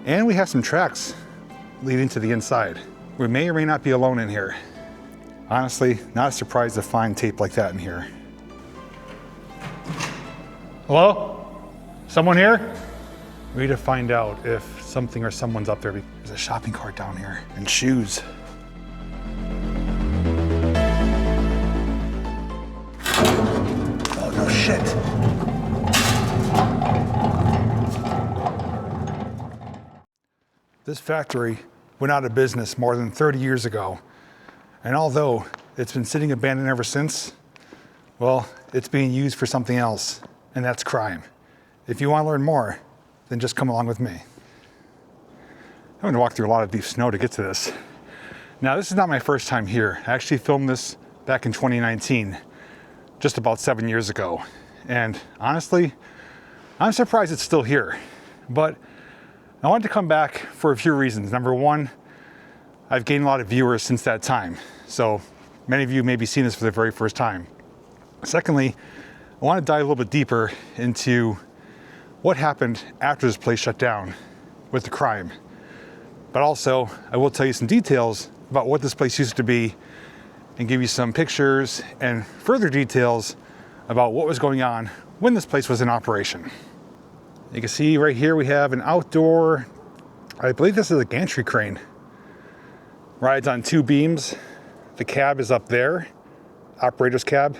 And we have some tracks leading to the inside. We may or may not be alone in here. Honestly, not surprised to find tape like that in here. Hello? Someone here? We need to find out if something or someone's up there. There's a shopping cart down here and shoes. Oh no, shit. This factory went out of business more than 30 years ago. And although it's been sitting abandoned ever since, well, it's being used for something else, and that's crime. If you want to learn more, then just come along with me. I'm going to walk through a lot of deep snow to get to this. Now, this is not my first time here. I actually filmed this back in 2019, just about 7 years ago. And honestly, I'm surprised it's still here. But I wanted to come back for a few reasons. Number one, I've gained a lot of viewers since that time. So many of you may be seeing this for the very first time. Secondly, I want to dive a little bit deeper into what happened after this place shut down with the crime. But also, I will tell you some details about what this place used to be and give you some pictures and further details about what was going on when this place was in operation. You can see right here we have an outdoor, I believe this is a gantry crane. Rides on 2 beams. The cab is up there, operator's cab,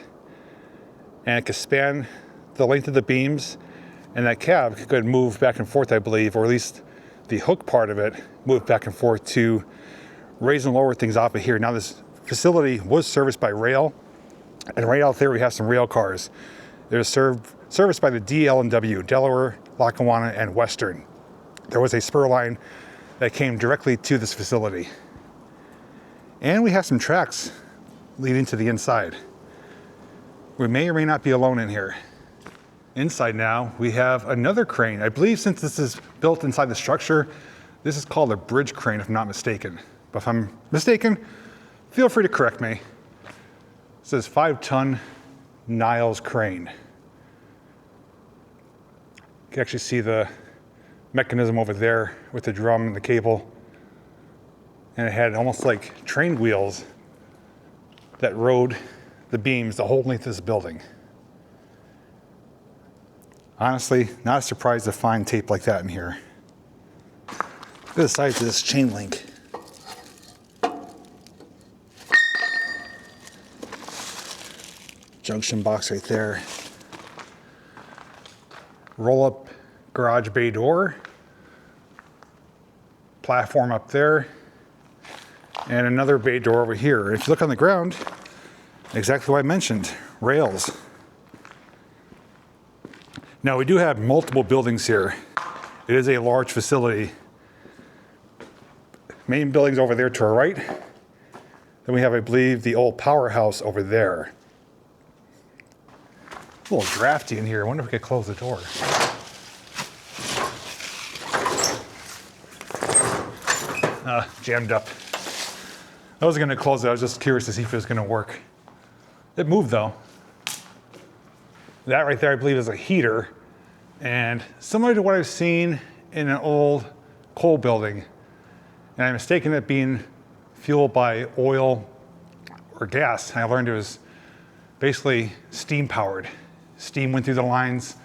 and it can span the length of the beams, and that cab could move back and forth, I believe, or at least the hook part of it moved back and forth to raise and lower things off of here. Now this facility was serviced by rail, and right out there we have some rail cars. They're serviced by the DL&W, Delaware, Lackawanna, and Western. There was a spur line that came directly to this facility. And we have some tracks leading to the inside. We may or may not be alone in here. Inside now, we have another crane. I believe since this is built inside the structure, this is called a bridge crane, if I'm not mistaken. But if I'm mistaken, feel free to correct me. It says 5-ton Niles crane. You can actually see the mechanism over there with the drum and the cable. And it had almost like train wheels that rode the beams the whole length of this building. Honestly, not surprised to find tape like that in here. Look at the size of this chain link. Junction box right there. Roll up garage bay door. Platform up there. And another bay door over here. If you look on the ground, exactly what I mentioned, rails. Now we do have multiple buildings here. It is a large facility. Main building's over there to our right. Then we have, I believe, the old powerhouse over there. A little drafty in here. I wonder if we could close the door. Jammed up. I wasn't going to close it. I was just curious to see if it was going to work. It moved though. That right there, I believe, is a heater. And similar to what I've seen in an old coal building. And I mistaken it being fueled by oil or gas. And I learned it was basically steam powered. Steam went through the lines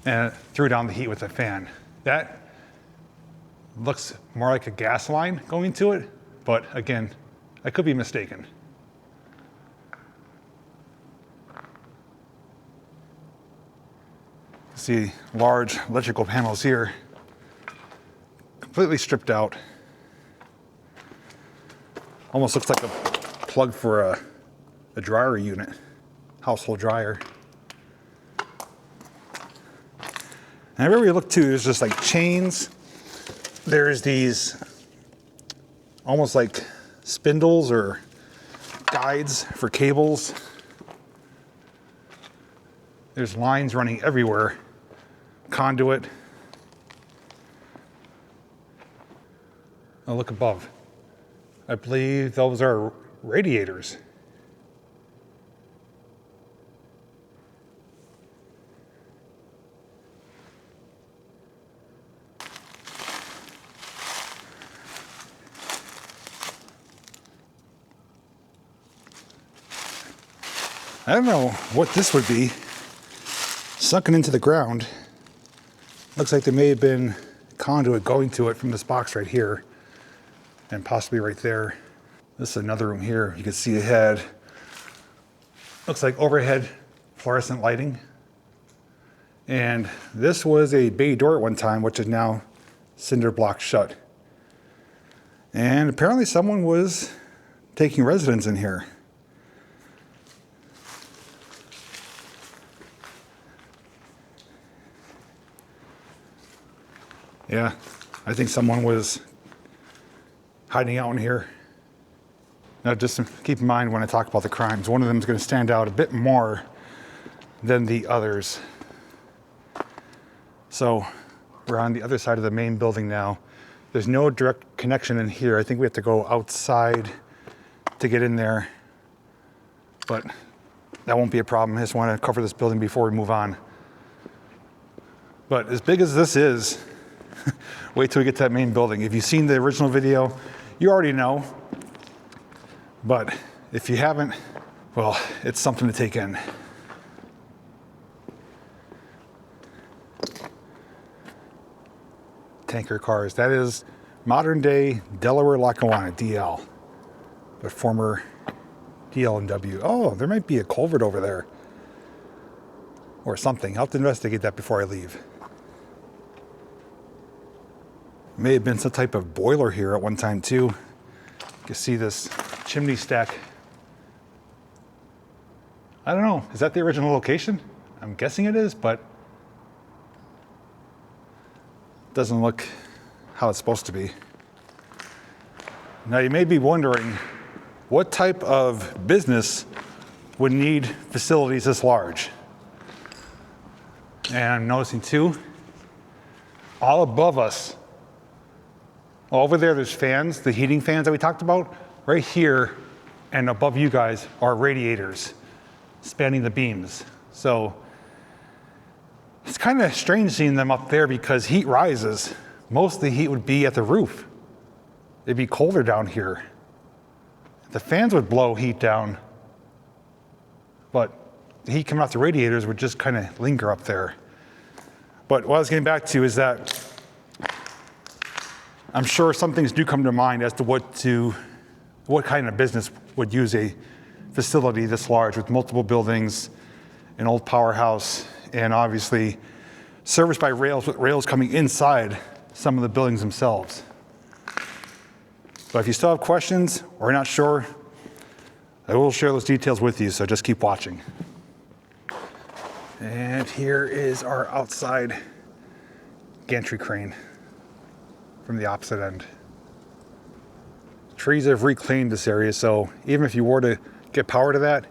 and threw down the heat with a fan. That looks more like a gas line going to it. But again, I could be mistaken. See large electrical panels here, completely stripped out. Almost looks like a plug for a dryer unit, household dryer. And everywhere you look too, there's just like chains. There's these almost like spindles or guides for cables. There's lines running everywhere. Conduit. Now look above. I believe those are radiators. I don't know what this would be. Sunken into the ground. Looks like there may have been conduit going to it from this box right here. And possibly right there. This is another room here. You can see ahead. Looks like overhead fluorescent lighting. And this was a bay door at one time, which is now cinder block shut. And apparently someone was taking residence in here. Yeah, I think someone was hiding out in here. Now just keep in mind when I talk about the crimes, one of them is going to stand out a bit more than the others. So we're on the other side of the main building now. There's no direct connection in here. I think we have to go outside to get in there, but that won't be a problem. I just want to cover this building before we move on. But as big as this is, wait till we get to that main building. If you've seen the original video, you already know. But if you haven't, well, it's something to take in. Tanker cars. That is modern day Delaware Lackawanna, DL. But former DL and W. Oh, there might be a culvert over there. Or something. I'll have to investigate that before I leave. May have been some type of boiler here at one time too. You can see this chimney stack. I don't know, is that the original location? I'm guessing it is, but doesn't look how it's supposed to be. Now you may be wondering, what type of business would need facilities this large? And I'm noticing too, all above us, over there there's fans, the heating fans that we talked about. Right here and above you guys are radiators spanning the beams. So it's kind of strange seeing them up there because heat rises. Most of the heat would be at the roof. It'd be colder down here. The fans would blow heat down, but the heat coming off the radiators would just kind of linger up there. But what I was getting back to is that I'm sure some things do come to mind as to what kind of business would use a facility this large with multiple buildings, an old powerhouse, and obviously serviced by rails, with rails coming inside some of the buildings themselves. But if you still have questions or you're not sure, I will share those details with you, so just keep watching. And here is our outside gantry crane from the opposite end. Trees have reclaimed this area, so even if you were to get power to that,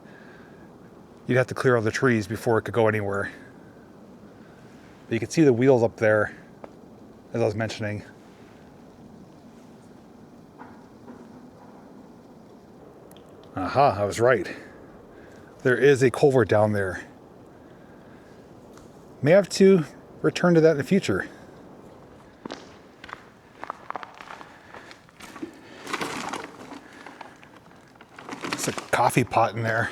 you'd have to clear all the trees before it could go anywhere. But you can see the wheels up there, as I was mentioning. Aha, I was right. There is a culvert down there. May have to return to that in the future. There's a coffee pot in there.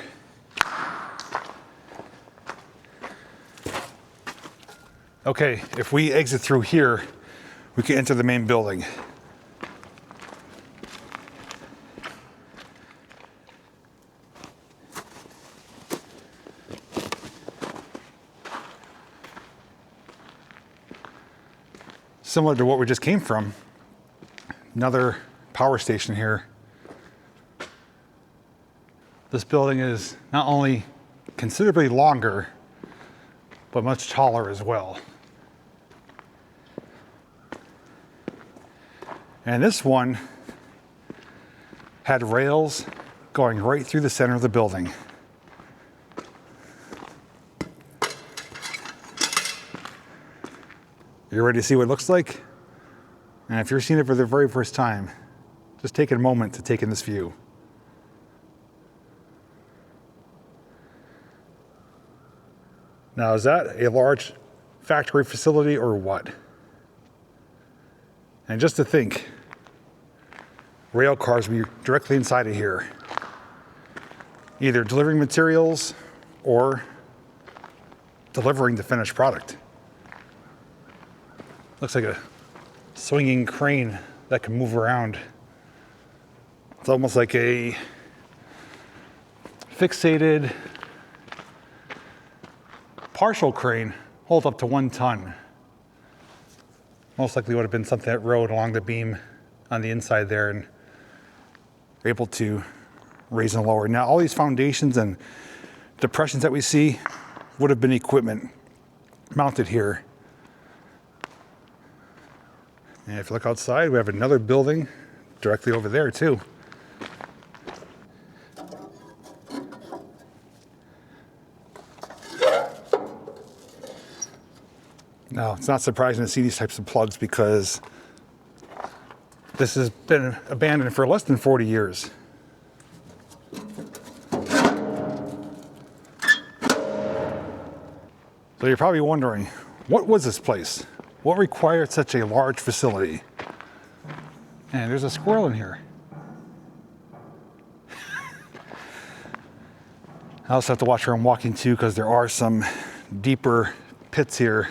Okay, if we exit through here, we can enter the main building. Similar to what we just came from, another power station here. This building is not only considerably longer, but much taller as well. And this one had rails going right through the center of the building. You ready to see what it looks like? And if you're seeing it for the very first time, just take a moment to take in this view. Now, is that a large factory facility or what? And just to think, rail cars will be directly inside of here, either delivering materials or delivering the finished product. Looks like a swinging crane that can move around. It's almost like a fixated partial crane, holds up to 1 ton. Most likely would have been something that rode along the beam on the inside there and able to raise and lower. Now, all these foundations and depressions that we see would have been equipment mounted here. And if you look outside, we have another building directly over there too. Now, it's not surprising to see these types of plugs because this has been abandoned for less than 40 years. So you're probably wondering, what was this place? What required such a large facility? And there's a squirrel in here. I also have to watch where I'm walking to because there are some deeper pits here.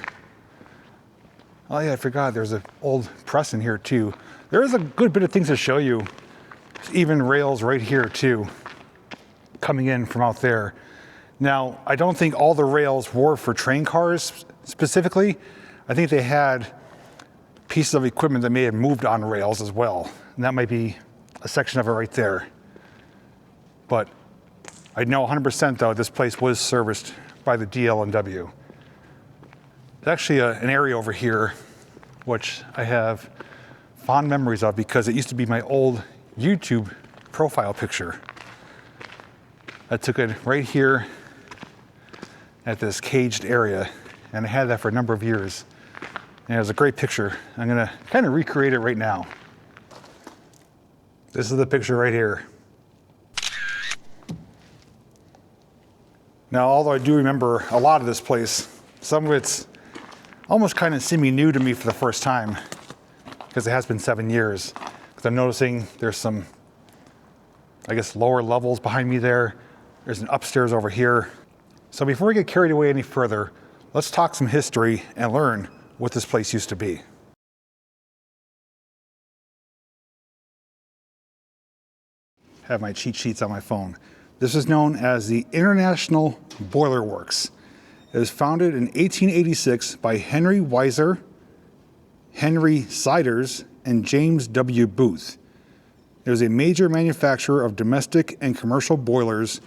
Oh yeah, I forgot there's an old press in here too. There is a good bit of things to show you. There's even rails right here too, coming in from out there. Now, I don't think all the rails were for train cars specifically. I think they had pieces of equipment that may have moved on rails as well. And that might be a section of it right there. But I know 100% though, this place was serviced by the DL&W. There's actually an area over here, which I have fond memories of because it used to be my old YouTube profile picture. I took it right here at this caged area, and I had that for a number of years. And it was a great picture. I'm gonna kind of recreate it right now. This is the picture right here. Now, although I do remember a lot of this place, some of it's almost kind of semi-new to me for the first time, because it has been 7 years. Because I'm noticing there's some, I guess, lower levels behind me there. There's an upstairs over here. So before we get carried away any further, let's talk some history and learn what this place used to be. I have my cheat sheets on my phone. This is known as the International Boiler Works. It was founded in 1886 by Henry Weiser, Henry Siders, and James W. Booth. It was a major manufacturer of domestic and commercial boilers,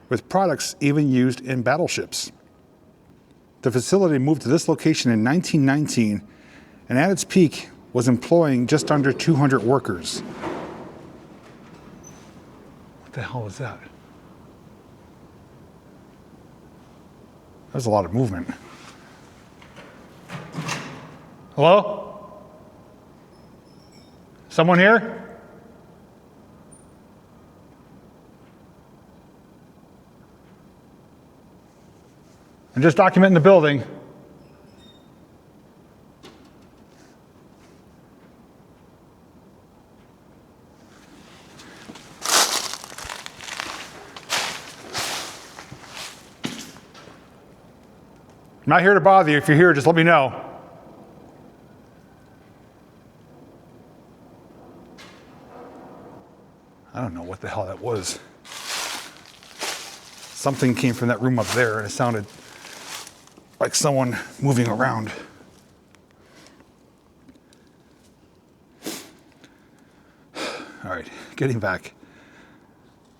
with products even used in battleships. The facility moved to this location in 1919, and at its peak was employing just under 200 workers. What the hell was that? That was a lot of movement. Hello? Someone here? I'm just documenting the building. I'm not here to bother you. If you're here, just let me know. I don't know what the hell that was. Something came from that room up there and it sounded like someone moving around. All right, getting back.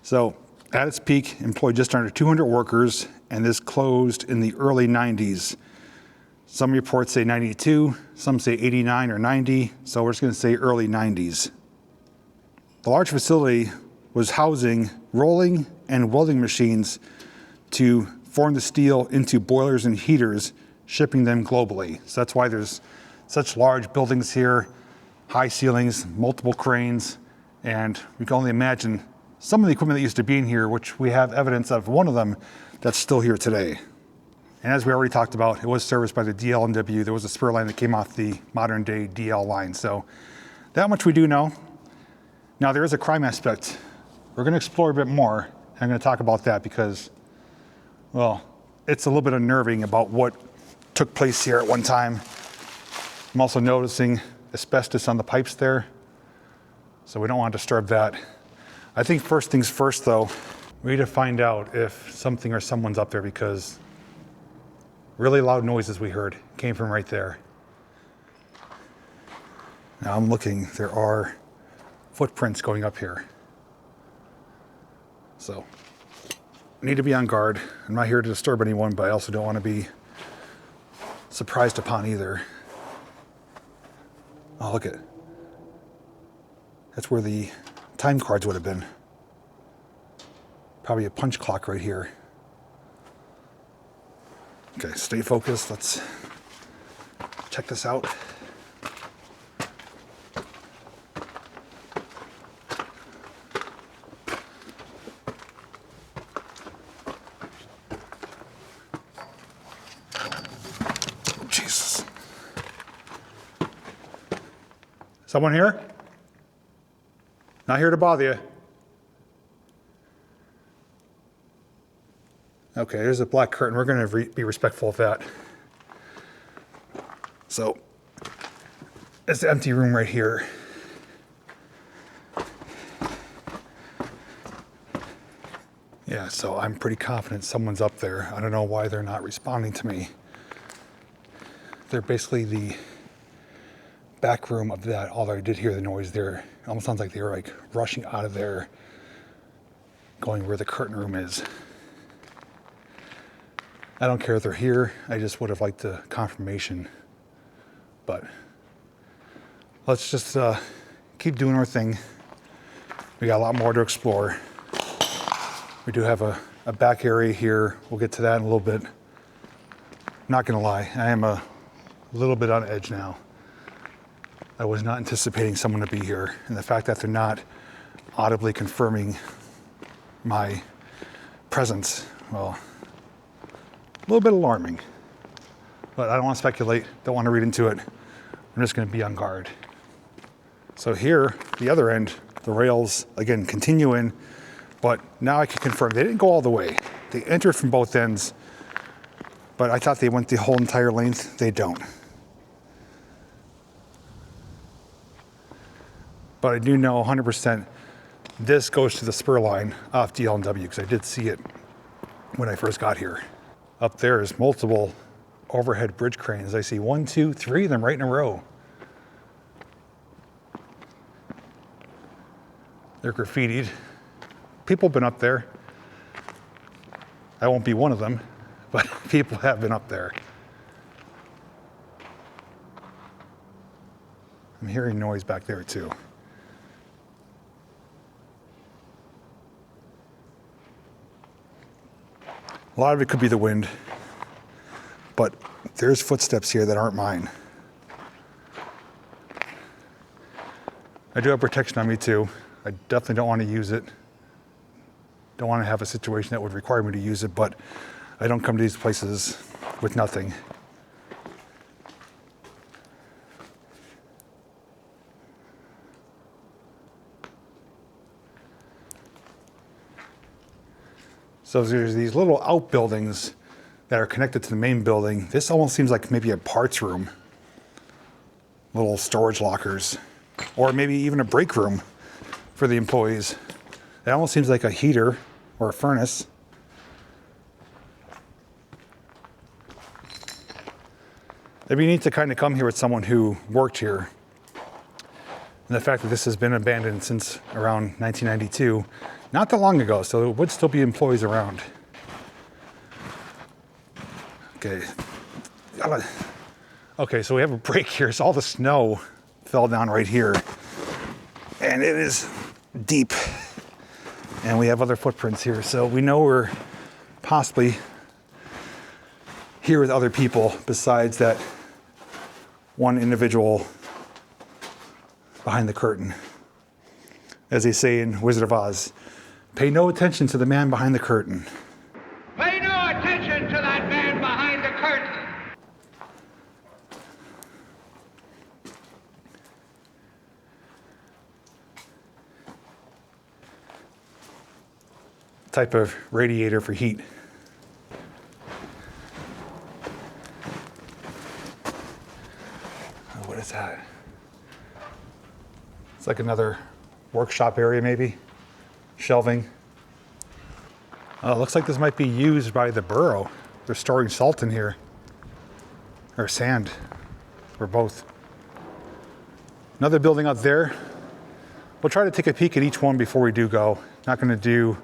So at its peak, employed just under 200 workers, and this closed in the early 90s. Some reports say 92, some say 89 or 90, so we're just gonna say early 90s. The large facility was housing rolling and welding machines to form the steel into boilers and heaters, shipping them globally. So that's why there's such large buildings here, high ceilings, multiple cranes, and we can only imagine some of the equipment that used to be in here, which we have evidence of one of them that's still here today. And as we already talked about, it was serviced by the DL&W. There was a spur line that came off the modern day DL line. So that much we do know. Now there is a crime aspect. We're gonna explore a bit more. I'm gonna talk about that because Well, it's a little bit unnerving about what took place here at one time. I'm also noticing asbestos on the pipes there, so we don't want to disturb that. I think first things first though, we need to find out if something or someone's up there, because really loud noises we heard came from right there. Now I'm looking, there are footprints going up here. So, I need to be on guard. I'm not here to disturb anyone, but I also don't want to be surprised upon either. Oh, look at it. That's where the time cards would have been. Probably a punch clock right here. Okay, stay focused. Let's check this out. Jesus. Someone here? Not here to bother you. Okay, there's a black curtain. We're going to be respectful of that. So, it's the empty room right here. Yeah, so I'm pretty confident someone's up there. I don't know why they're not responding to me. They're basically the back room of that, although I did hear the noise there. It almost sounds like they were like rushing out of there, going where the curtain room is. I don't care if they're here. I just would have liked the confirmation. But let's just keep doing our thing. We got a lot more to explore. We do have a back area here. We'll get to that in a little bit. Not gonna lie, I am a little bit on edge now. I was not anticipating someone to be here, and the fact that they're not audibly confirming my presence, well, a little bit alarming. But I don't want to speculate, don't want to read into it. I'm just going to be on guard. So here, the other end, the rails, again, continue in, but now I can confirm they didn't go all the way. They entered from both ends, but I thought they went the whole entire length. They don't. But I do know 100% this goes to the spur line off DL&W, because I did see it when I first got here. Up there is multiple overhead bridge cranes. I see 1, 2, 3 of them right in a row. They're graffitied. People have been up there. I won't be one of them, but people have been up there. I'm hearing noise back there too. A lot of it could be the wind, but there's footsteps here that aren't mine. I do have protection on me too. I definitely don't want to use it. Don't want to have a situation that would require me to use it, but I don't come to these places with nothing. So there's these little outbuildings that are connected to the main building. This almost seems like maybe a parts room. Little storage lockers, or maybe even a break room for the employees. It almost seems like a heater or a furnace. It'd be neat to kind of come here with someone who worked here. And the fact that this has been abandoned since around 1992, not that long ago, so there would still be employees around. Okay, so we have a break here. So all the snow fell down right here, and it is deep. And we have other footprints here, so we know we're possibly here with other people besides that one individual behind the curtain. As they say in Wizard of Oz, pay no attention to the man behind the curtain. Pay no attention to that man behind the curtain. Type of radiator for heat. what is that? It's like another workshop area maybe, shelving. Oh, it looks like this might be used by the borough. They're storing salt in here, or sand, or both. Another building out there. We'll try to take a peek at each one before we do go. Not gonna do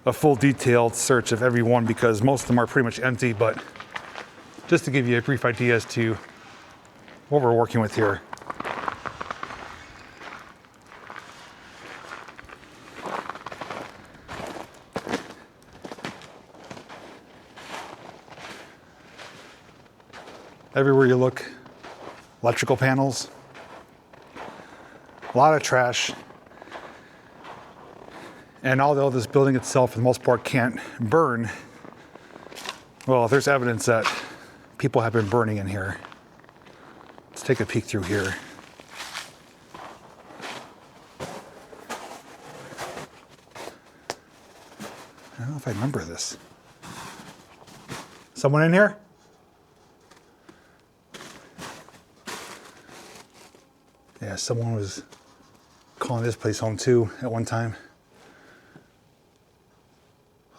a full detailed search of every one because most of them are pretty much empty, but just to give you a brief idea as to what we're working with here. Everywhere you look, electrical panels, a lot of trash. And although this building itself, for the most part, can't burn, well, there's evidence that people have been burning in here. Let's take a peek through here. I don't know if I remember this. Someone in here? Yeah, someone was calling this place home too at one time.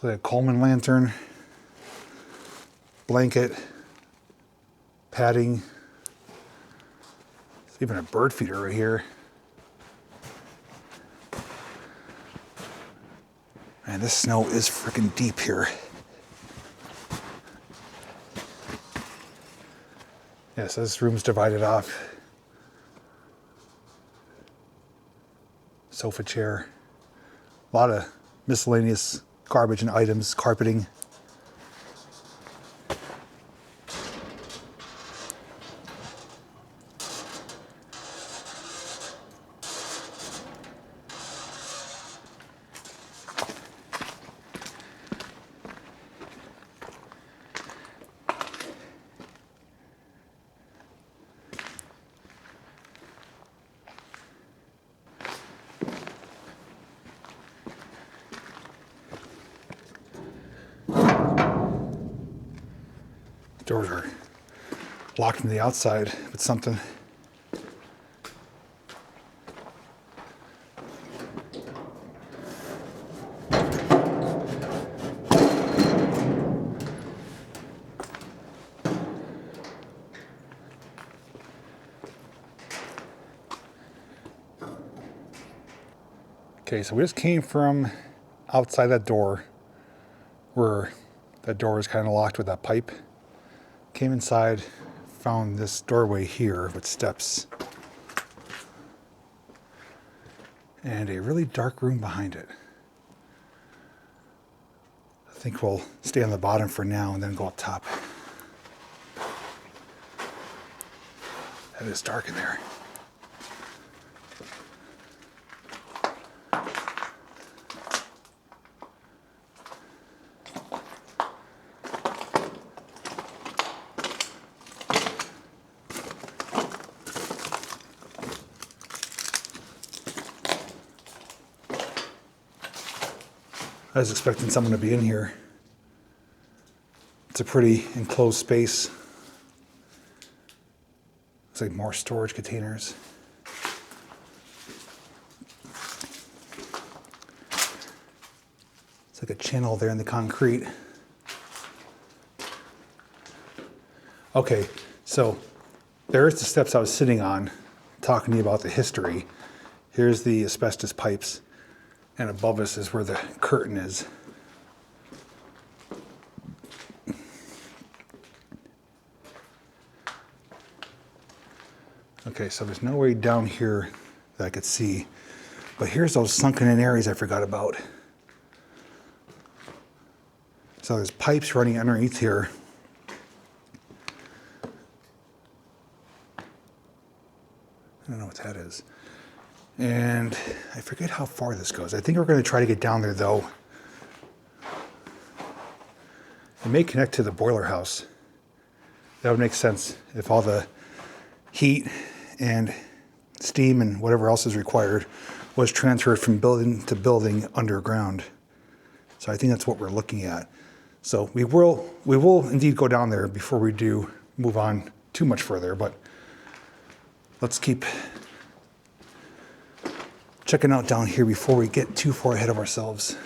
Like a Coleman lantern, blanket, padding. There's even a bird feeder right here. Man, this snow is freaking deep here. Yeah, so this room's divided off. Sofa chair, a lot of miscellaneous garbage and items, carpeting. Doors are locked from the outside with something. Okay, so we just came from outside that door where that door was kind of locked with that pipe. Came inside, found this doorway here with steps and a really dark room behind it. I think we'll stay on the bottom for now and then go up top. It is dark in there. I was expecting someone to be in here. It's a pretty enclosed space. Looks like more storage containers. It's like a channel there in the concrete. Okay, so there's the steps I was sitting on, talking to you about the history. Here's the asbestos pipes. And above us is where the curtain is. Okay, so there's no way down here that I could see. But here's those sunken in areas I forgot about. So there's pipes running underneath here. I don't know what that is. And I forget how far this goes. I think we're going to try to get down there though. It may connect to the boiler house. That would make sense if all the heat and steam and whatever else is required was transferred from building to building underground. So I think that's what we're looking at. So we will indeed go down there before we do move on too much further, but let's keep checking out down here before we get too far ahead of ourselves.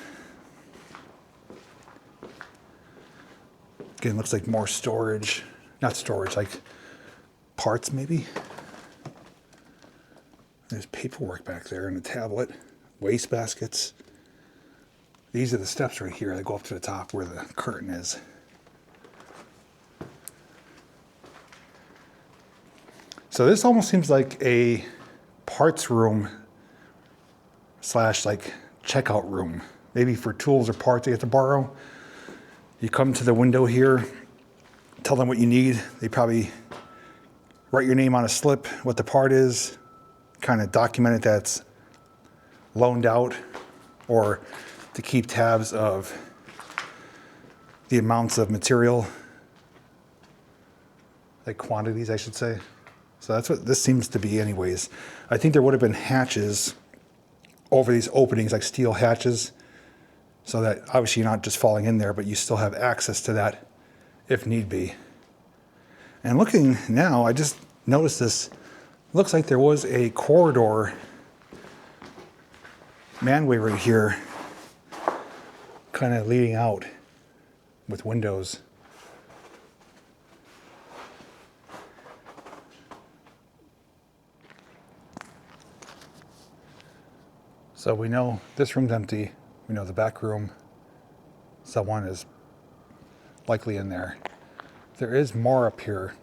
Again, looks like more storage. Not storage, like parts maybe. There's paperwork back there and a tablet, waste baskets. These are the steps right here that go up to the top where the curtain is. So this almost seems like a parts room slash like checkout room. Maybe for tools or parts you have to borrow. You come to the window here, tell them what you need. They probably write your name on a slip, what the part is, kind of document it that's loaned out, or to keep tabs of the amounts of material, like quantities, I should say. So that's what this seems to be anyways. I think there would have been hatches over these openings, like steel hatches, so that obviously you're not just falling in there, but you still have access to that if need be. And looking now, I just noticed this. Looks like there was a corridor manway right here, kind of leading out with windows. So we know this room's empty. We know the back room, someone is likely in there. There is more up here.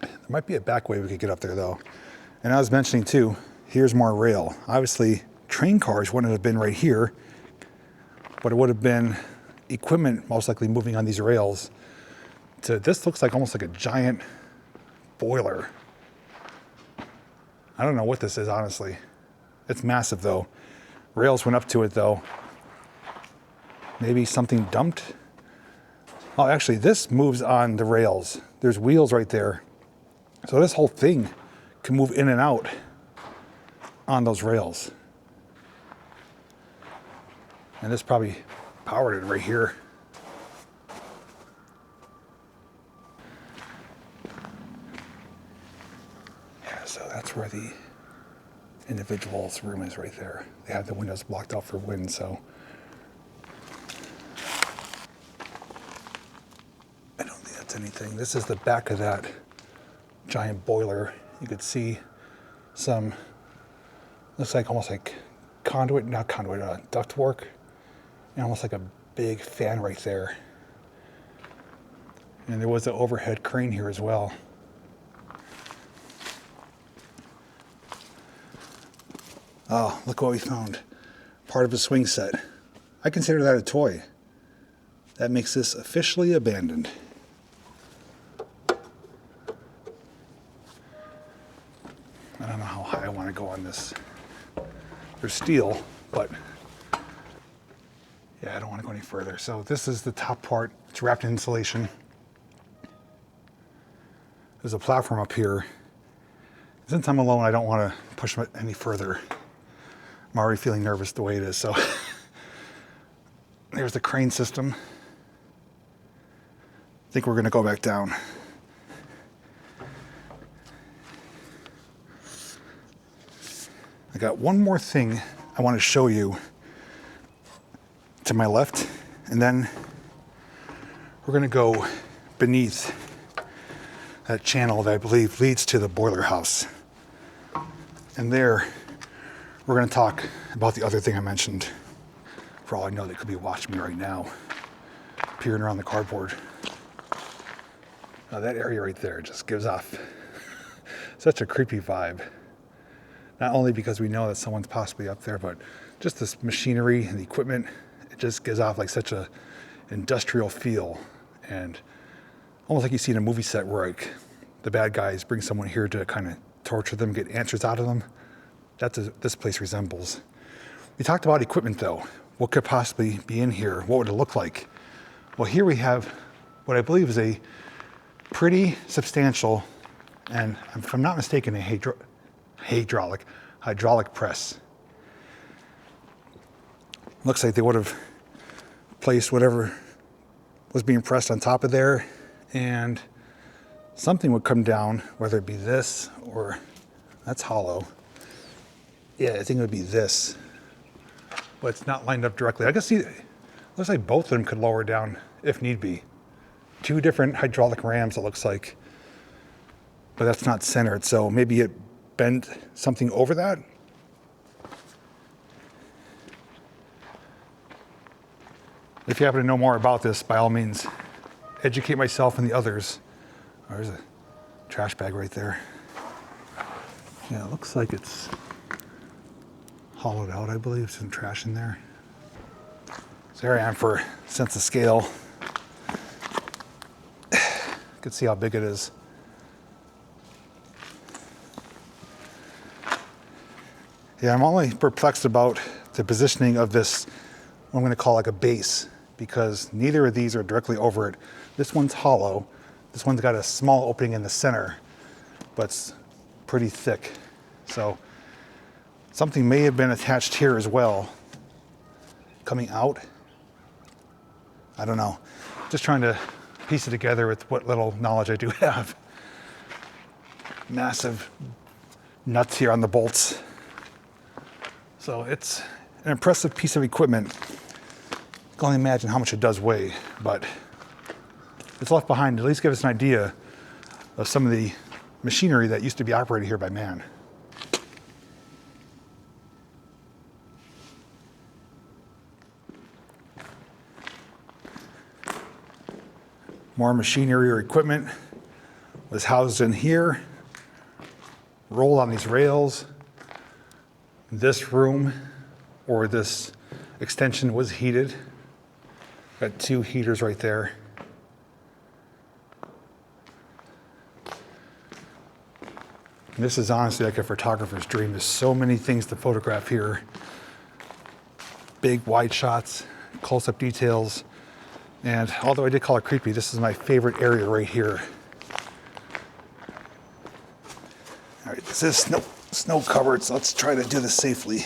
There might be a back way we could get up there though. And I was mentioning too, here's more rail. Obviously, train cars wouldn't have been right here, but it would have been equipment most likely moving on these rails. So this looks like almost like a giant boiler. I don't know what this is, honestly. It's massive though. Rails went up to it though. Maybe something dumped. Oh, actually this moves on the rails. There's wheels right there. So this whole thing can move in and out on those rails. And this probably powered it right here. Yeah, so that's where the individual's room is right there. They have the windows blocked out for wind, so I don't think that's anything. This is the back of that giant boiler. You could see some, looks like almost like conduit, not conduit, duct work, and almost like a big fan right there. And there was an overhead crane here as well. Oh, look what we found. Part of a swing set. I consider that a toy. That makes this officially abandoned. I don't know how high I want to go on this. There's steel, but yeah, I don't want to go any further. So this is the top part. It's wrapped in insulation. There's a platform up here. Since I'm alone, I don't want to push it any further. I'm already feeling nervous the way it is, so. There's the crane system. I think we're gonna go back down. I got one more thing I want to show you to my left, and then we're gonna go beneath that channel that I believe leads to the boiler house. And there, we're gonna talk about the other thing I mentioned. For all I know, they could be watching me right now, peering around the cardboard. Now that area right there just gives off such a creepy vibe. Not only because we know that someone's possibly up there, but just this machinery and the equipment, it just gives off like such a industrial feel. And almost like you see in a movie set where like the bad guys bring someone here to kind of torture them, get answers out of them. That's what this place resembles. We talked about equipment though. What could possibly be in here? What would it look like? Well, here we have what I believe is a pretty substantial, and if I'm not mistaken, a hydraulic press. Looks like they would have placed whatever was being pressed on top of there, and something would come down, whether it be this or That's hollow. Yeah, I think it would be this. But it's not lined up directly. I guess see, looks like both of them could lower down if need be. Two different hydraulic rams, it looks like. But that's not centered, so maybe it bent something over that. If you happen to know more about this, by all means, educate myself and the others. Oh, there's a trash bag right there. Yeah, it looks like it's hollowed out, I believe. Some trash in there. So there I am for sense of scale. You can see how big it is. Yeah, I'm only perplexed about the positioning of this, what I'm going to call like a base, because neither of these are directly over it. This one's hollow. This one's got a small opening in the center, but it's pretty thick. So something may have been attached here as well, coming out. I don't know. Just trying to piece it together with what little knowledge I do have. Massive nuts here on the bolts. So it's an impressive piece of equipment. I can only imagine how much it does weigh, but it's left behind to at least give us an idea of some of the machinery that used to be operated here by man. More machinery or equipment was housed in here, rolled on these rails. This room or this extension was heated. Got two heaters right there. And this is honestly like a photographer's dream. There's so many things to photograph here. Big wide shots, close-up details. And although I did call it creepy, this is my favorite area right here. All right, this is snow covered, so let's try to do this safely.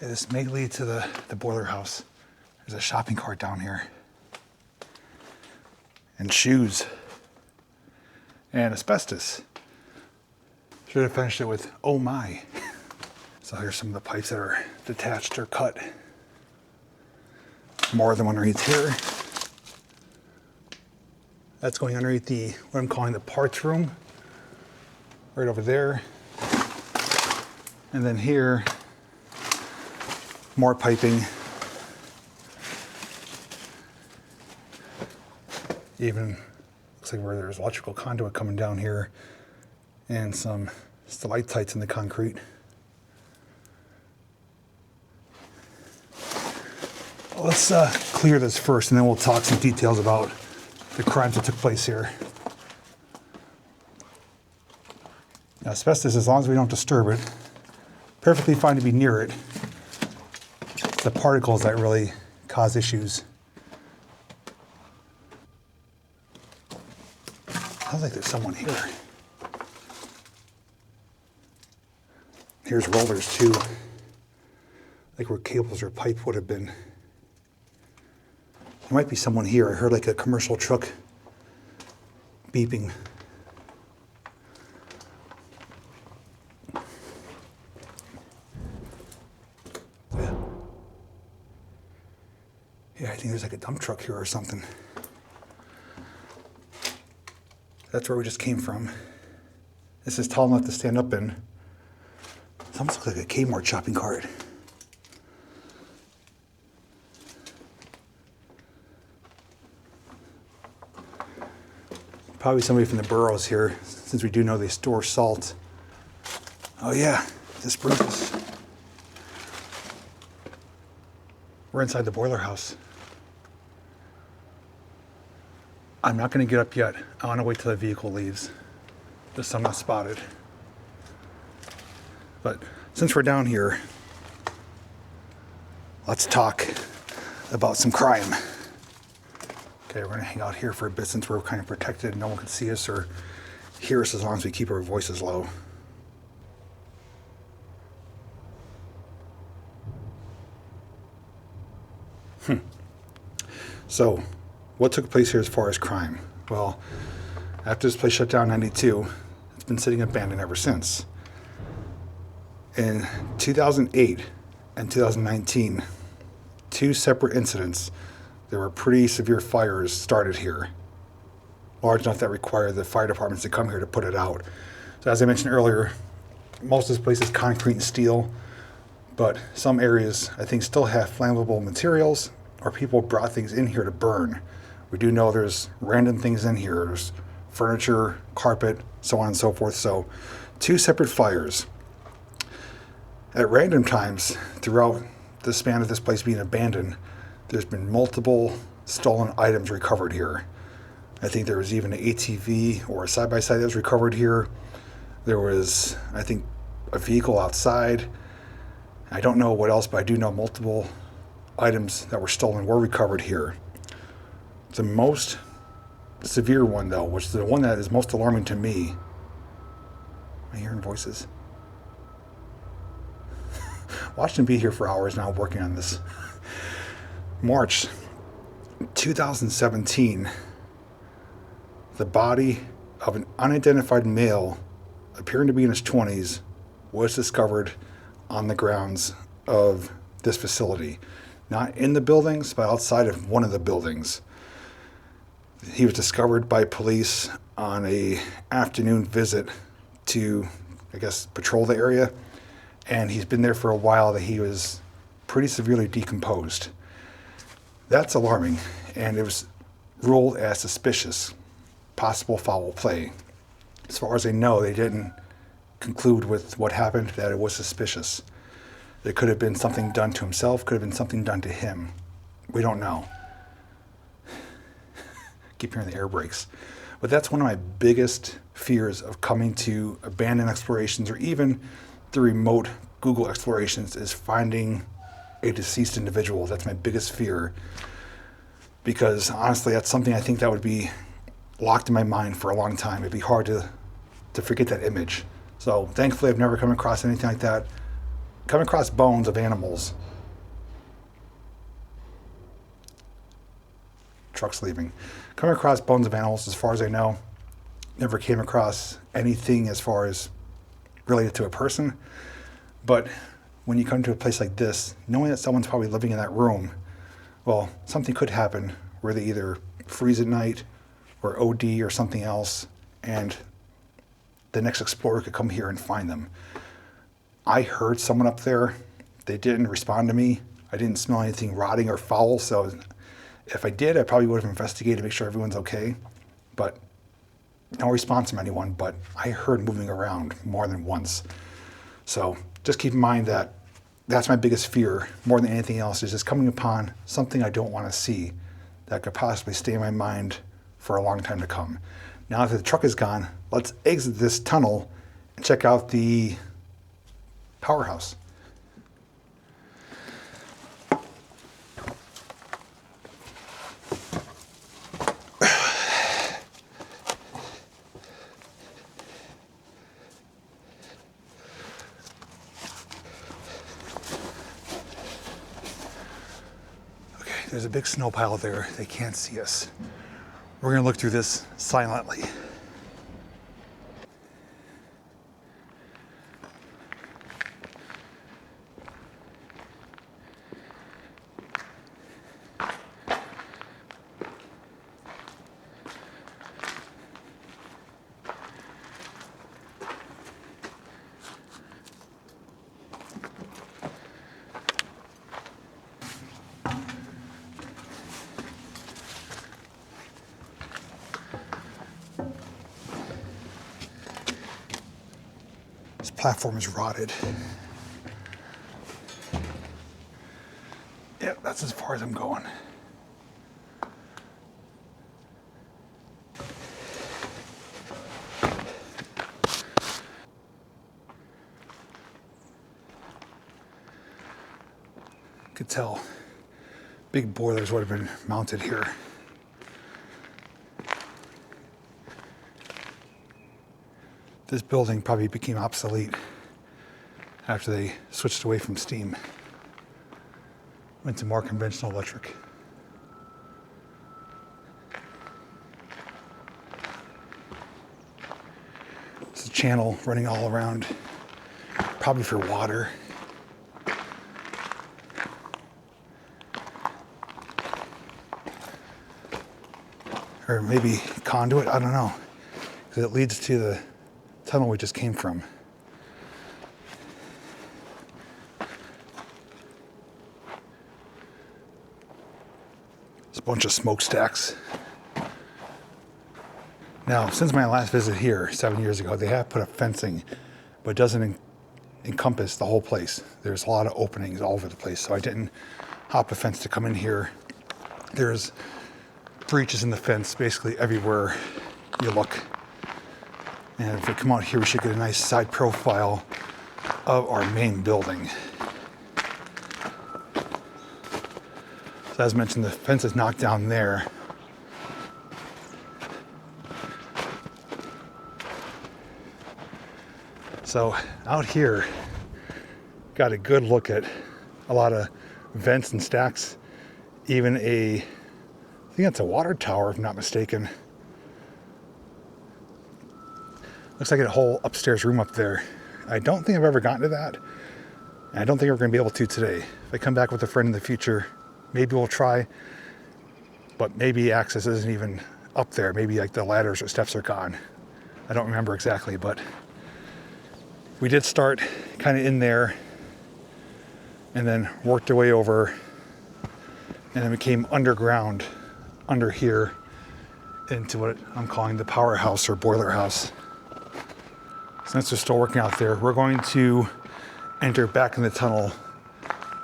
Yeah, this may lead to the boiler house. There's a shopping cart down here. And shoes. And asbestos. Should have finished it with, oh my. So here's some of the pipes that are detached or cut. More of them underneath here. That's going underneath the, what I'm calling the parts room. Right over there. And then here, more piping. Even looks like where there's electrical conduit coming down here and some stalactites in the concrete. Let's clear this first and then we'll talk some details about the crimes that took place here. Now, asbestos, as long as we don't disturb it, perfectly fine to be near it. It's the particles that really cause issues. Sounds like there's someone here. Here's rollers too, like where cables or pipe would have been. There might be someone here. I heard like a commercial truck beeping. Yeah, I think there's like a dump truck here or something. That's where we just came from. This is tall enough to stand up in. It almost looks like a Kmart shopping cart. Probably somebody from the boroughs here, since we do know they store salt. Oh yeah, this brings us. We're inside the boiler house. I'm not going to get up yet. I want to wait till the vehicle leaves, just so I'm not spotted. But since we're down here, let's talk about some crime. Okay, we're going to hang out here for a bit since we're kind of protected and no one can see us or hear us as long as we keep our voices low. So, what took place here as far as crime? Well, after this place shut down in '92, it's been sitting abandoned ever since. In 2008 and 2019, two separate incidents, there were pretty severe fires started here, large enough that required the fire departments to come here to put it out. So as I mentioned earlier, most of this place is concrete and steel, but some areas I think still have flammable materials, or people brought things in here to burn. We do know there's random things in here. There's furniture, carpet, so on and so forth. So two separate fires. At random times throughout the span of this place being abandoned, there's been multiple stolen items recovered here. I think there was even an ATV or a side-by-side that was recovered here. There was, I think, a vehicle outside. I don't know what else, but I do know multiple items that were stolen were recovered here. The most severe one, though, which is the one that is most alarming to me. Am I hearing voices? Watched him be here for hours now working on this. March 2017, the body of an unidentified male appearing to be in his 20s was discovered on the grounds of this facility. Not in the buildings, but outside of one of the buildings. He was discovered by police on a afternoon visit to, I guess, patrol the area. And he's been there for a while that he was pretty severely decomposed. That's alarming, and it was ruled as suspicious, possible foul play. As far as I know, they didn't conclude with what happened that it was suspicious. It could have been something done to himself, could have been something done to him. We don't know. Keep hearing the air brakes. But that's one of my biggest fears of coming to abandoned explorations, or even the remote Google explorations, is finding a deceased individual. That's my biggest fear, because honestly, that's something I think that would be locked in my mind for a long time. It'd be hard to forget that image. So thankfully, I've never come across anything like that. Come across bones of animals. Truck's leaving. Come across bones of animals, as far as I know. Never came across anything as far as related to a person. But when you come to a place like this, knowing that someone's probably living in that room, well, something could happen where they either freeze at night or OD or something else, and the next explorer could come here and find them. I heard someone up there. They didn't respond to me. I didn't smell anything rotting or foul, so if I did, I probably would have investigated to make sure everyone's okay. But no response from anyone, but I heard moving around more than once. So just keep in mind that that's my biggest fear, more than anything else, is just coming upon something I don't want to see that could possibly stay in my mind for a long time to come. Now that the truck is gone, let's exit this tunnel and check out the powerhouse. There's a big snow pile there. They can't see us. We're going to look through this silently. This platform is rotted. Yep, that's as far as I'm going. Could tell big boilers would have been mounted here. This building probably became obsolete after they switched away from steam, went to more conventional electric. channel running all around, probably for water. Or maybe conduit, I don't know, because it leads to the tunnel we just came from. There's a bunch of smokestacks. Now, since my last visit here 7 years ago, they have put up fencing, but it doesn't encompass the whole place. There's a lot of openings all over the place, so I didn't hop a fence to come in here. There's breaches in the fence basically everywhere you look. And if we come out here, we should get a nice side profile of our main building. So as mentioned, the fence is knocked down there. So out here, got a good look at a lot of vents and stacks, even I think that's a water tower, if I'm not mistaken. Looks like a whole upstairs room up there. I don't think I've ever gotten to that. And I don't think we're going to be able to today. If I come back with a friend in the future, maybe we'll try. But maybe access isn't even up there. Maybe like the ladders or steps are gone. I don't remember exactly, but we did start kind of in there and then worked our way over. And then we came underground under here into what I'm calling the powerhouse or boiler house. Since they're still working out there, we're going to enter back in the tunnel,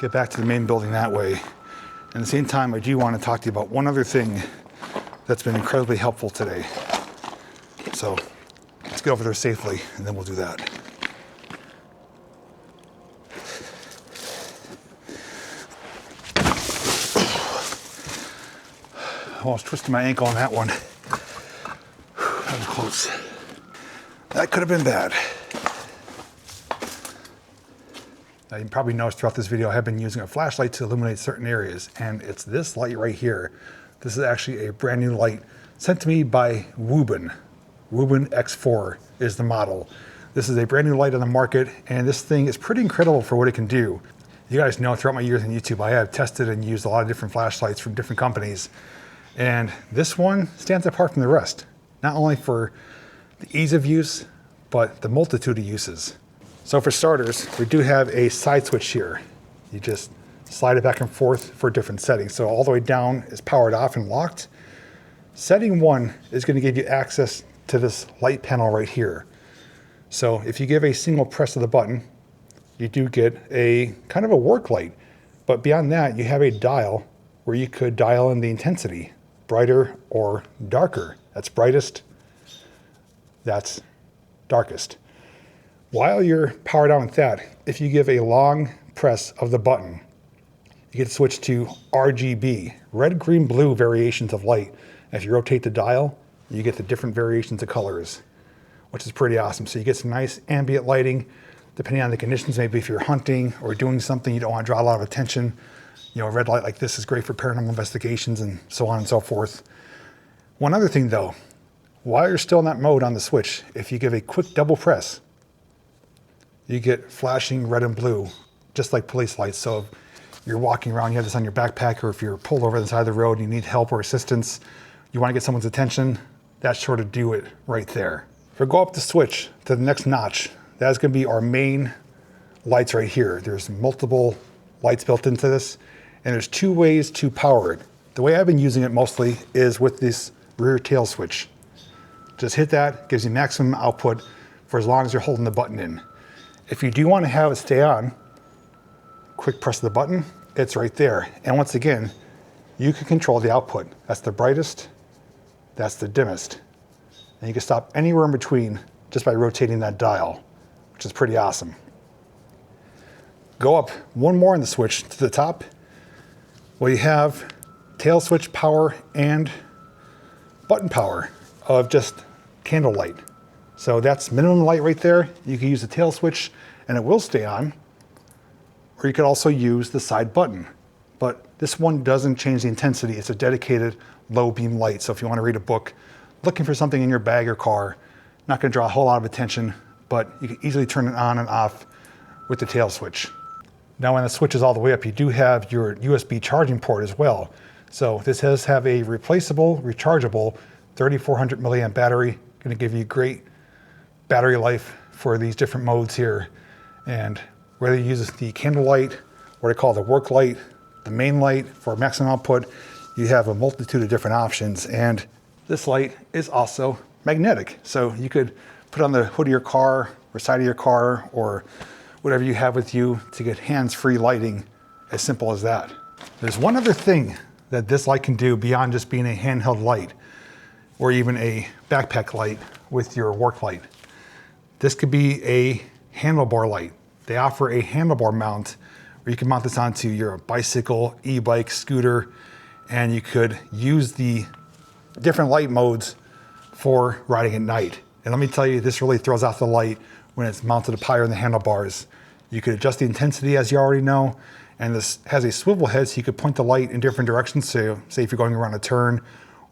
get back to the main building that way. And at the same time, I do want to talk to you about one other thing that's been incredibly helpful today. So let's get over there safely and then we'll do that. Almost twisted my ankle on that one. That was close. That could have been bad. Now you probably noticed throughout this video I have been using a flashlight to illuminate certain areas, and it's this light right here. This is actually a brand new light sent to me by Woobin. Woobin X4 is the model. This is a brand new light on the market, and this thing is pretty incredible for what it can do. You guys know throughout my years on YouTube, I have tested and used a lot of different flashlights from different companies. And this one stands apart from the rest, not only for the ease of use, but the multitude of uses. So for starters, we do have a side switch here. You just slide it back and forth for different settings. So all the way down is powered off and locked. Setting 1 is going to give you access to this light panel right here. So if you give a single press of the button, you do get a kind of a work light. But beyond that, you have a dial where you could dial in the intensity. Brighter or darker. That's brightest, that's darkest. While you're powered on with that, if you give a long press of the button, you get to switch to RGB, red, green, blue variations of light. And if you rotate the dial, you get the different variations of colors, which is pretty awesome. So you get some nice ambient lighting, depending on the conditions. Maybe if you're hunting or doing something, you don't want to draw a lot of attention. You know, a red light like this is great for paranormal investigations and so on and so forth. One other thing though, while you're still in that mode on the switch, if you give a quick double press, you get flashing red and blue, just like police lights. So if you're walking around, you have this on your backpack, or if you're pulled over the side of the road and you need help or assistance, you want to get someone's attention, that sure to do it right there. If we go up the switch to the next notch, that's going to be our main lights right here. There's multiple lights built into this. And there's 2 ways to power it. The way I've been using it mostly is with this rear tail switch. Just hit that, gives you maximum output for as long as you're holding the button in. If you do want to have it stay on, quick press of the button, it's right there. And once again, you can control the output. That's the brightest, that's the dimmest. And you can stop anywhere in between just by rotating that dial, which is pretty awesome. Go up one more on the switch to the top. Well, you have tail switch power and button power of just candle light. So that's minimum light right there. You can use the tail switch and it will stay on, or you could also use the side button. But this one doesn't change the intensity. It's a dedicated low beam light. So if you want to read a book, looking for something in your bag or car, Not going to draw a whole lot of attention, but you can easily turn it on and off with the tail switch. Now when the switch is all the way up, you do have your USB charging port as well. So this does have a replaceable, rechargeable 3400 milliamp battery. Going to give you great battery life for these different modes here. And whether you use the candle light, what I call the work light, the main light for maximum output, you have a multitude of different options. And this light is also magnetic. So you could put on the hood of your car or side of your car or whatever you have with you to get hands-free lighting, as simple as that. There's one other thing that this light can do beyond just being a handheld light or even a backpack light with your work light. This could be a handlebar light. They offer a handlebar mount where you can mount this onto your bicycle, e-bike, scooter, and you could use the different light modes for riding at night. And let me tell you, this really throws off the light when it's mounted up higher in the handlebars. You could adjust the intensity as you already know, and this has a swivel head so you could point the light in different directions. So say if you're going around a turn,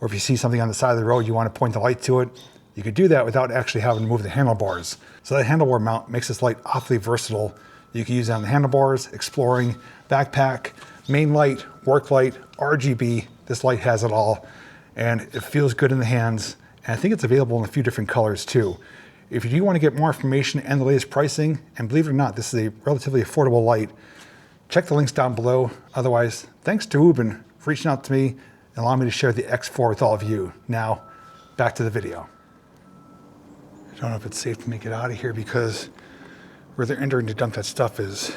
or if you see something on the side of the road, you want to point the light to it, you could do that without actually having to move the handlebars. So that handlebar mount makes this light awfully versatile. You can use it on the handlebars, exploring, backpack, main light, work light, RGB. This light has it all, and it feels good in the hands. And I think it's available in a few different colors too. If you do want to get more information and the latest pricing, and believe it or not, this is a relatively affordable light, check the links down below. Otherwise, thanks to Ruben for reaching out to me and allowing me to share the X4 with all of you. Now, back to the video. I don't know if it's safe for me to get out of here because where they're entering to dump that stuff is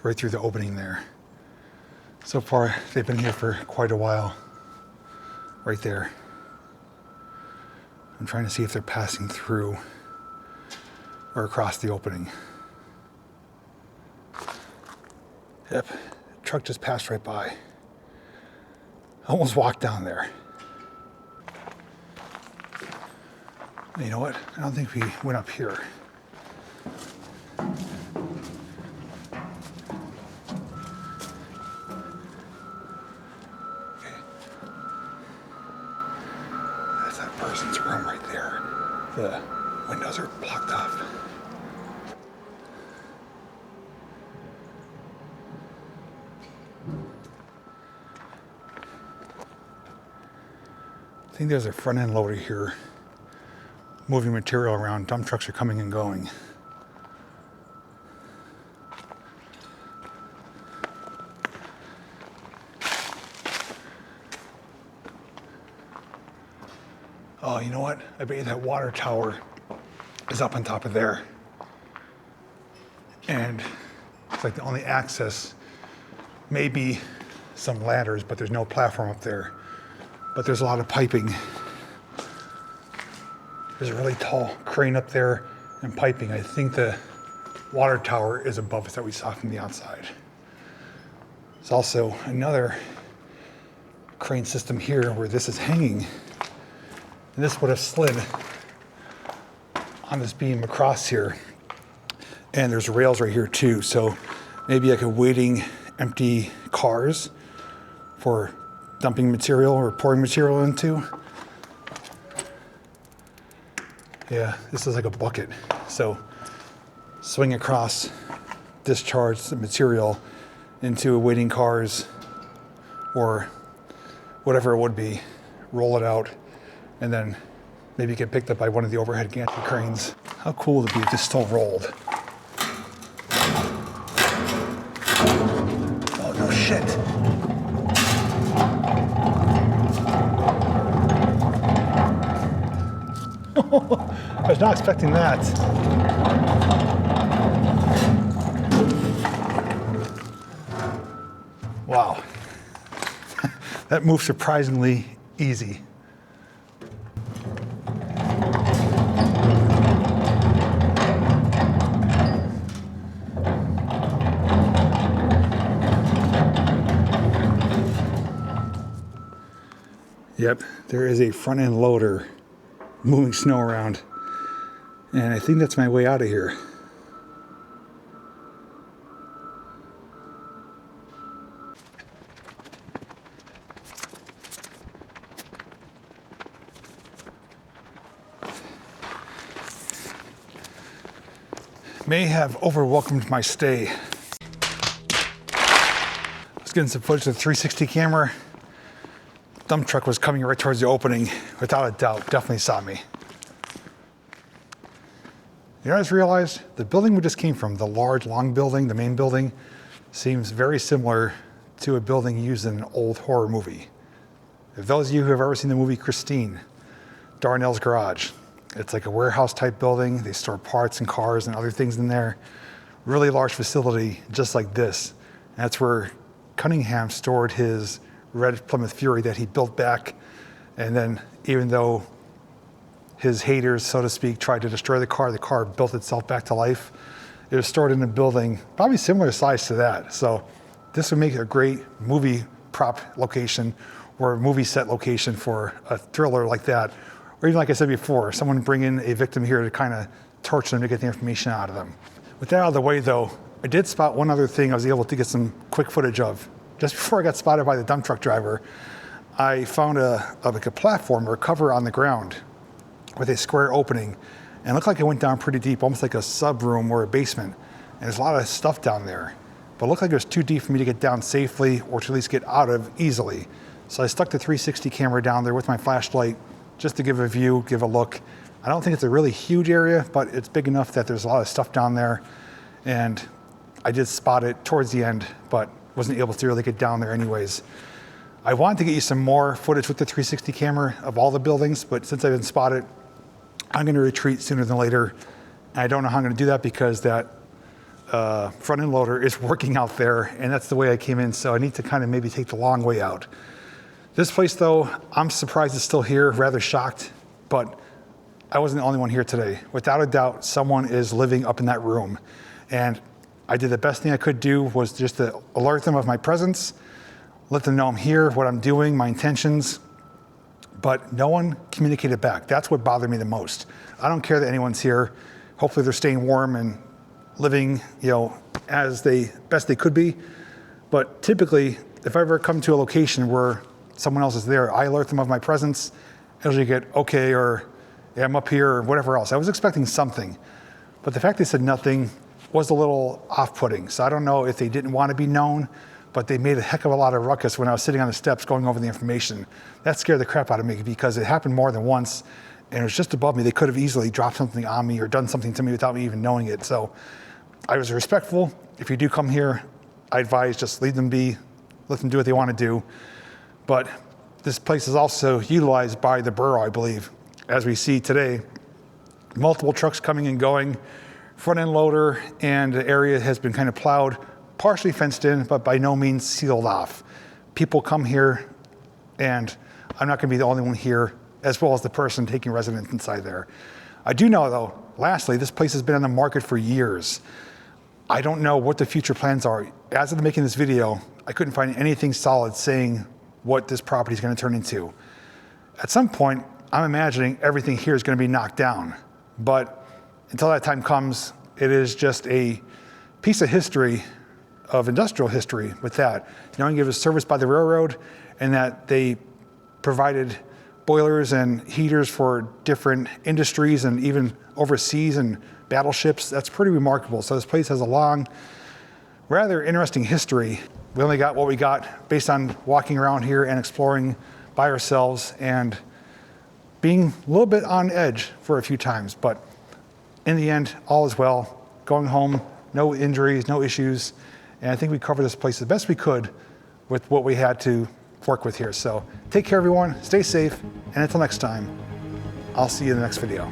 right through the opening there. So far, they've been here for quite a while. Right there. I'm trying to see if they're passing through or across the opening. Yep, truck just passed right by. Almost walked down there. You know what? I don't think we went up here. Okay. That's that person's room right there. The windows are blocked off. I think there's a front end loader here moving material around. Dump trucks are coming and going. Oh, you know what? I bet you that water tower is up on top of there. And it's like the only access may be some ladders, but there's no platform up there. But there's a lot of piping. There's a really tall crane up there and piping. I think the water tower is above us that we saw from the outside. There's also another crane system here where this is hanging. And this would have slid on this beam across here. And there's rails right here too. So maybe like a waiting empty cars for dumping material or pouring material into. Yeah, this is like a bucket. So swing across, discharge the material into waiting cars or whatever it would be, roll it out, and then maybe get picked up by one of the overhead gantry cranes. How cool would it be if this still rolled? Oh, no shit. I was not expecting that. Wow. That moved surprisingly easy. Yep, there is a front end loader moving snow around. And I think that's my way out of here. may have overwelcomed my stay. I was getting some footage of the 360 camera. Dump truck was coming right towards the opening. Without a doubt, definitely saw me. You know, I just realized the building we just came from, the large, long building, the main building, seems very similar to a building used in an old horror movie. If those of you who have ever seen the movie Christine, Darnell's Garage, it's like a warehouse type building. They store parts and cars and other things in there. Really large facility, just like this. And that's where Cunningham stored his red Plymouth Fury that he built back. And then even though his haters, so to speak, tried to destroy the car built itself back to life. It was stored in a building probably similar size to that. So this would make a great movie prop location or a movie set location for a thriller like that. Or even like I said before, someone bring in a victim here to kind of torture them to get the information out of them. With that out of the way though, I did spot one other thing I was able to get some quick footage of. Just before I got spotted by the dump truck driver, I found like a platform or a cover on the ground with a square opening, and it looked like it went down pretty deep, almost like a sub room or a basement. And there's a lot of stuff down there, but it looked like it was too deep for me to get down safely or to at least get out of easily. So I stuck the 360 camera down there with my flashlight just to give a view, give a look. I don't think it's a really huge area, but it's big enough that there's a lot of stuff down there. And I did spot it towards the end, but wasn't able to really get down there anyways. I wanted to get you some more footage with the 360 camera of all the buildings, but since I've been spotted, I'm going to retreat sooner than later. And I don't know how I'm going to do that because that front end loader is working out there, and that's the way I came in. So I need to kind of maybe take the long way out. This place though, I'm surprised it's still here, rather shocked, but I wasn't the only one here today. Without a doubt, someone is living up in that room. And I did the best thing I could do was just to alert them of my presence, let them know I'm here, what I'm doing, my intentions, but no one communicated back. That's what bothered me the most. I don't care that anyone's here. Hopefully they're staying warm and living, you know, as best they could be. But typically, if I ever come to a location where someone else is there, I alert them of my presence. I usually get okay, or yeah, I'm up here, or whatever else. I was expecting something, but the fact they said nothing was a little off-putting. So I don't know if they didn't want to be known, but they made a heck of a lot of ruckus when I was sitting on the steps going over the information. That scared the crap out of me because it happened more than once, and it was just above me. They could have easily dropped something on me or done something to me without me even knowing it. So I was respectful. If you do come here, I advise just leave them be, let them do what they want to do. But this place is also utilized by the borough, I believe. As we see today, multiple trucks coming and going, front end loader, and the area has been kind of plowed, partially fenced in, but by no means sealed off. People come here, and I'm not gonna be the only one here, as well as the person taking residence inside there. I do know though, lastly, this place has been on the market for years. I don't know what the future plans are. As of making this video, I couldn't find anything solid saying what this property is gonna turn into. At some point, I'm imagining everything here is gonna be knocked down. But until that time comes, it is just a piece of history, of industrial history with that. You know, it was serviced by the railroad, and that they provided boilers and heaters for different industries and even overseas and battleships. That's pretty remarkable. So this place has a long, rather interesting history. We only got what we got based on walking around here and exploring by ourselves and being a little bit on edge for a few times. But in the end, all is well. Going home, no injuries, no issues. And I think we covered this place the best we could with what we had to work with here. So take care, everyone. Stay safe. And until next time, I'll see you in the next video.